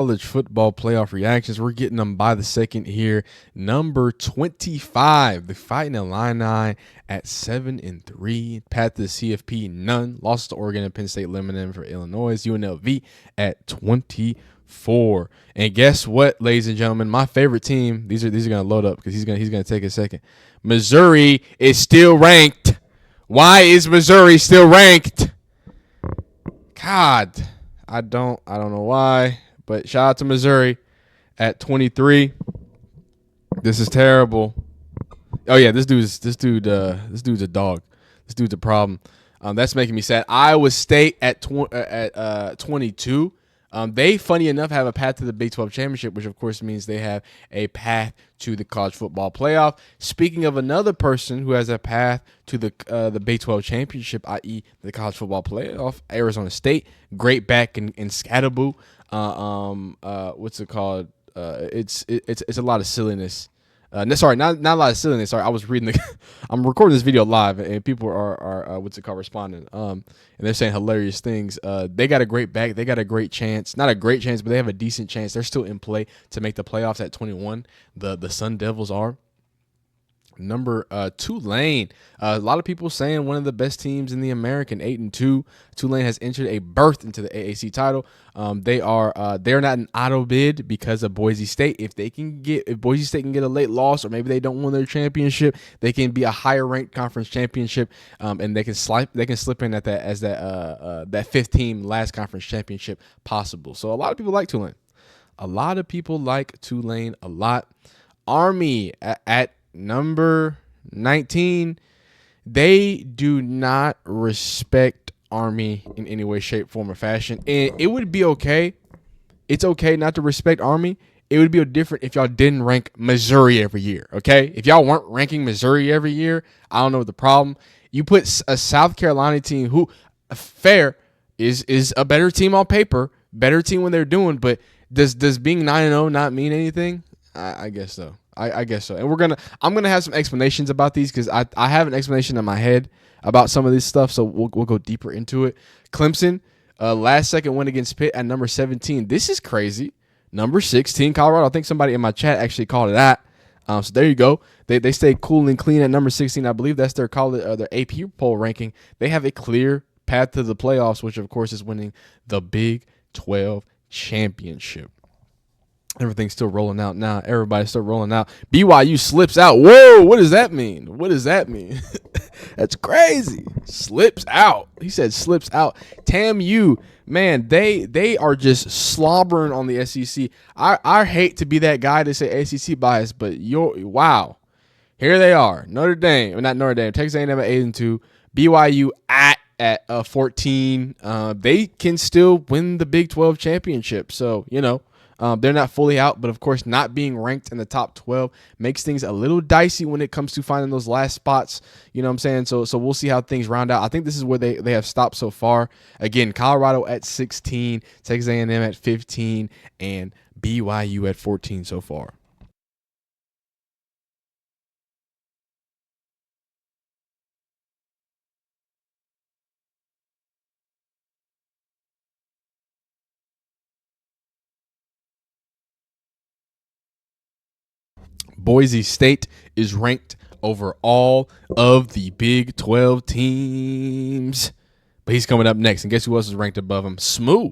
College football playoff reactions. We're getting them by the second here. Number 25, the Fighting Illini at 7-3. Path to the CFP, none. Lost to Oregon and Penn State, eliminated for Illinois. UNLV at 24. And guess what, ladies and gentlemen? My favorite team. These are gonna load up because he's gonna take a second. Missouri is still ranked. Why is Missouri still ranked? God, I don't know why. But shout out to Missouri at 23. This is terrible. Oh yeah, this dude's a dog. This dude's a problem. That's making me sad. Iowa State at 22. They, funny enough, have a path to the Big 12 championship, which of course means they have a path to the college football playoff. Speaking of another person who has a path to the Big 12 championship, i.e. the college football playoff, Arizona State, great back in Scatterboo. What's it called? It's a lot of silliness. Sorry, not a lot of silliness. Sorry, I was reading I'm recording this video live, and people are what's it called, responding. And they're saying hilarious things. They got a great back. They got a great chance. Not a great chance, but they have a decent chance. They're still in play to make the playoffs at 21. The Sun Devils are. Number Tulane. A lot of people saying one of the best teams in the American, 8-2. Tulane has entered a berth into the AAC title. They're not an auto bid because of Boise State. If Boise State can get a late loss, or maybe they don't win their championship, they can be a higher ranked conference championship, and they can slip in at that as that fifth team last conference championship possible. So a lot of people like Tulane. A lot of people like Tulane a lot. Army at number 19, they do not respect Army in any way, shape, form, or fashion. And it would be okay. It's okay not to respect Army. It would be different if y'all didn't rank Missouri every year, okay? If y'all weren't ranking Missouri every year, I don't know the problem. You put a South Carolina team who, fair, is a better team on paper, better team when they're doing, but does being 9-0 not mean anything? I guess so. I guess so. And I'm gonna have some explanations about these because I have an explanation in my head about some of this stuff. So we'll go deeper into it. Clemson, last second win against Pitt at number 17. This is crazy. Number 16, Colorado. I think somebody in my chat actually called it that. So there you go. They stay cool and clean at number 16. I believe that's their AP poll ranking. They have a clear path to the playoffs, which of course is winning the Big 12 championship. Everything's still rolling out now. Everybody's still rolling out. BYU slips out. Whoa, what does that mean? What does that mean? That's crazy. Slips out. He said slips out. TAMU, man, they are just slobbering on the SEC. I hate to be that guy to say ACC bias, but wow. Here they are. Notre Dame, not Notre Dame, Texas A&M at 8-2. BYU at 14. They can still win the Big 12 championship. So, they're not fully out, but of course, not being ranked in the top 12 makes things a little dicey when it comes to finding those last spots. You know what I'm saying? So we'll see how things round out. I think this is where they have stopped so far. Again, Colorado at 16, Texas A&M at 15, and BYU at 14 so far. Boise State is ranked over all of the Big 12 teams. But he's coming up next. And guess who else is ranked above him? SMU.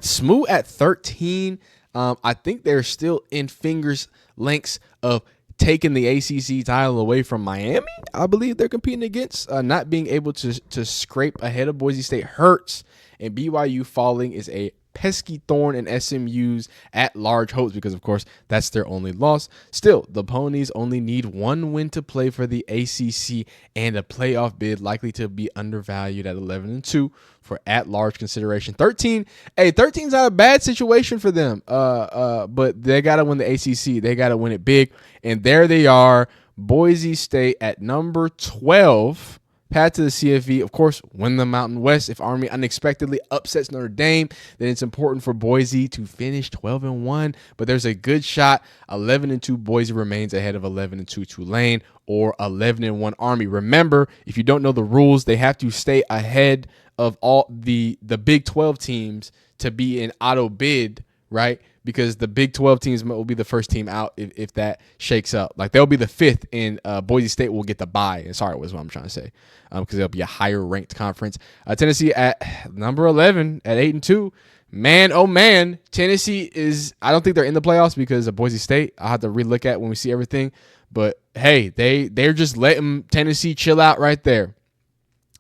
SMU at 13. I think they're still in fingers lengths of taking the ACC title away from Miami. I believe they're competing against. Not being able to scrape ahead of Boise State hurts. And BYU falling is a pesky thorn in SMU's at-large hopes because, of course, that's their only loss. Still, the Ponies only need one win to play for the ACC and a playoff bid likely to be undervalued at 11-2 for at-large consideration. 13, 13's not a bad situation for them, but they got to win the ACC. They got to win it big, and there they are, Boise State at number 12. Path to the CFP, of course, win the Mountain West. If Army unexpectedly upsets Notre Dame, then it's important for Boise to finish 12-1. But there's a good shot. 11-2 Boise remains ahead of 11-2 Tulane or 11-1 Army. Remember, if you don't know the rules, they have to stay ahead of all the Big 12 teams to be an auto bid right? Because the Big 12 teams will be the first team out if that shakes up. Like they'll be the fifth, and Boise State will get the bye. Sorry, was what I'm trying to say, because they'll be a higher ranked conference. Tennessee at number 11 at 8-2. Man, oh man, Tennessee is. I don't think they're in the playoffs because of Boise State. I'll have to relook at when we see everything. But hey, they're just letting Tennessee chill out right there.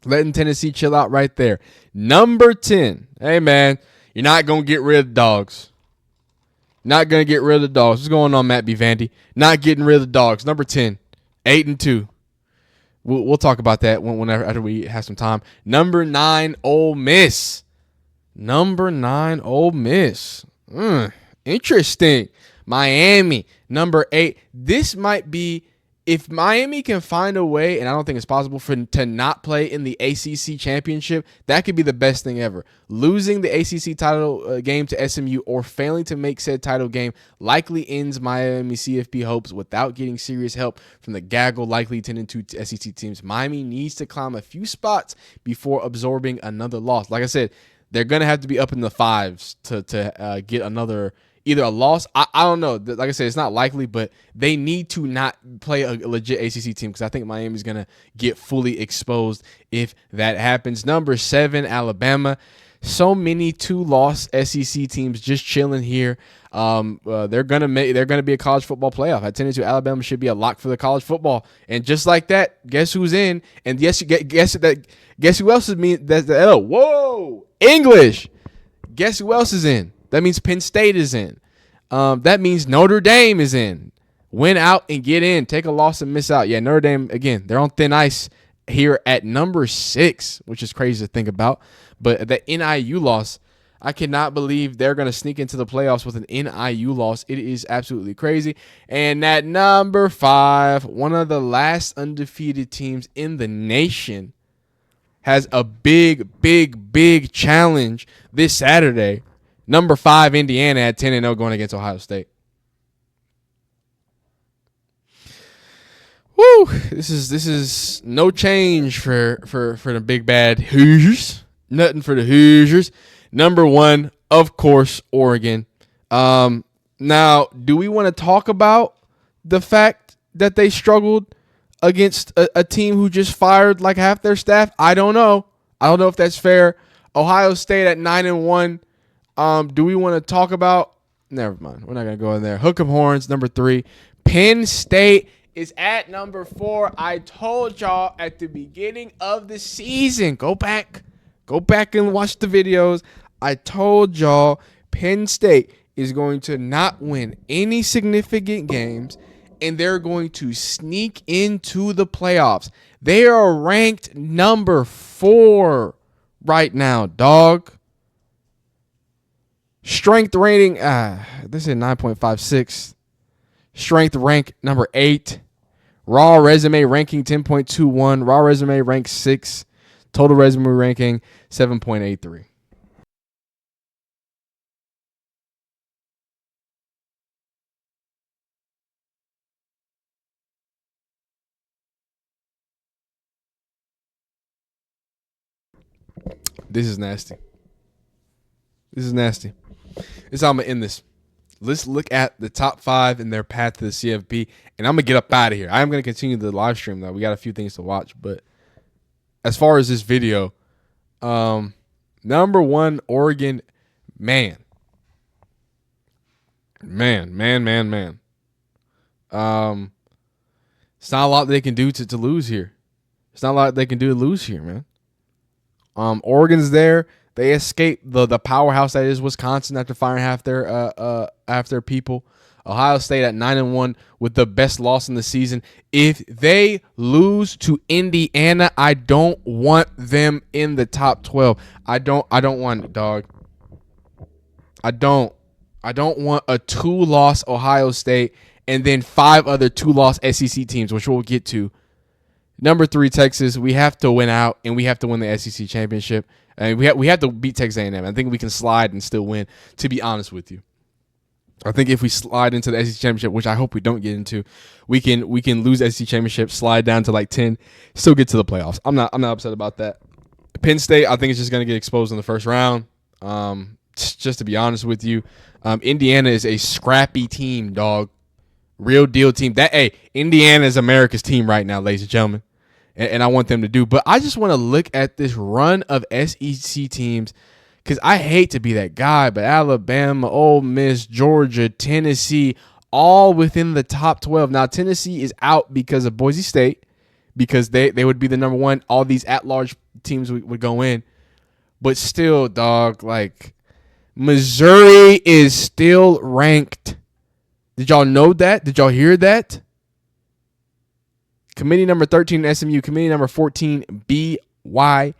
Letting Tennessee chill out right there. Number 10. Hey man, you're not gonna get rid of the dogs. Not going to get rid of the dogs. What's going on, Matt B. Vandy? Not getting rid of the dogs. Number 10, 8-2. We'll talk about that whenever after we have some time. Number 9, Ole Miss. Number 9, Ole Miss. Interesting. Miami, number 8. This might be, if Miami can find a way, and I don't think it's possible to not play in the ACC championship, that could be the best thing ever. Losing the ACC title game to SMU or failing to make said title game likely ends Miami CFP hopes without getting serious help from the gaggle likely 10-2 SEC teams. Miami needs to climb a few spots before absorbing another loss. Like I said, they're going to have to be up in the fives to get another either a loss. I don't know. Like I said, it's not likely, but they need to not play a legit ACC team because I think Miami's going to get fully exposed if that happens. Number 7, Alabama. So many 2-loss SEC teams just chilling here. They're gonna be a college football playoff. At 10-2, Alabama should be a lock for the college football. And just like that, guess who's in? And guess who else is mean? That's the L. Whoa, English. Guess who else is in? That means Penn State is in. That means Notre Dame is in. Win out and get in. Take a loss and miss out. Yeah, Notre Dame, again, they're on thin ice here at number 6, which is crazy to think about. But the NIU loss, I cannot believe they're going to sneak into the playoffs with an NIU loss. It is absolutely crazy. And at number 5, one of the last undefeated teams in the nation has a big challenge this Saturday. Number 5, Indiana at 10-0 going against Ohio State. Woo! This is no change for the big bad Hoosiers. Nothing for the Hoosiers. Number 1, of course, Oregon. Now, do we want to talk about the fact that they struggled against a team who just fired like half their staff? I don't know. I don't know if that's fair. Ohio State at 9-1. Do we want to talk about? Never mind. We're not going to go in there. Hook 'em horns, number 3. Penn State is at number 4. I told y'all at the beginning of the season. Go back and watch the videos. I told y'all Penn State is going to not win any significant games, and they're going to sneak into the playoffs. They are ranked number 4 right now, dog. Strength rating, this is 9.56. Strength rank number 8. Raw resume ranking 10.21. Raw resume rank 6. Total resume ranking 7.83. This is nasty. This is nasty. This is how I'm going to end this. Let's look at the top 5 and their path to the CFP, and I'm going to get up out of here. I am going to continue the live stream, though. We got a few things to watch, but as far as this video, number 1, Oregon, man. It's not a lot they can do to lose here. It's not a lot they can do to lose here, man. Oregon's there. They escaped the powerhouse that is Wisconsin after firing half their people. Ohio State at 9-1 with the best loss in the season. If they lose to Indiana, I don't want them in the top 12. I don't want it, dog. I don't want a 2-loss Ohio State and then 5 other 2-loss SEC teams, which we'll get to. Number 3, Texas. We have to win out, and we have to win the SEC championship. And we have to beat Texas A&M. I think we can slide and still win, to be honest with you. I think if we slide into the SEC championship, which I hope we don't get into, we can lose SEC championship, slide down to like 10, still get to the playoffs. I'm not upset about that. Penn State, I think it's just going to get exposed in the first round. just to be honest with you. Indiana is a scrappy team, dog. Real deal team. Indiana is America's team right now, ladies and gentlemen. And I want them to do. But I just want to look at this run of SEC teams because I hate to be that guy, but Alabama, Ole Miss, Georgia, Tennessee, all within the top 12. Now, Tennessee is out because of Boise State, because they would be the number one. All these at-large teams would go in. But still, dog, like, Missouri is still ranked. Did y'all know that? Did y'all hear that? Committee number 13, SMU. Committee number 14, BYU.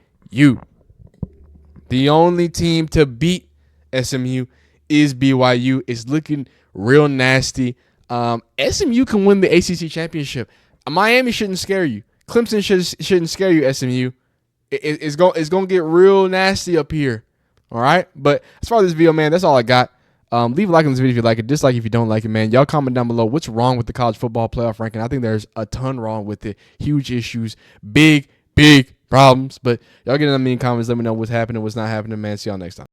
The only team to beat SMU is BYU. It's looking real nasty. SMU can win the ACC championship. Miami shouldn't scare you. Clemson shouldn't scare you, SMU. It's going to get real nasty up here. All right? But as far as this video, man, that's all I got. Leave a like on this video if you like it. Dislike if you don't like it, man. Y'all comment down below what's wrong with the college football playoff ranking. I think there's a ton wrong with it. Huge issues. Big problems. But y'all get in the comments. Let me know what's happening, what's not happening, man. See y'all next time.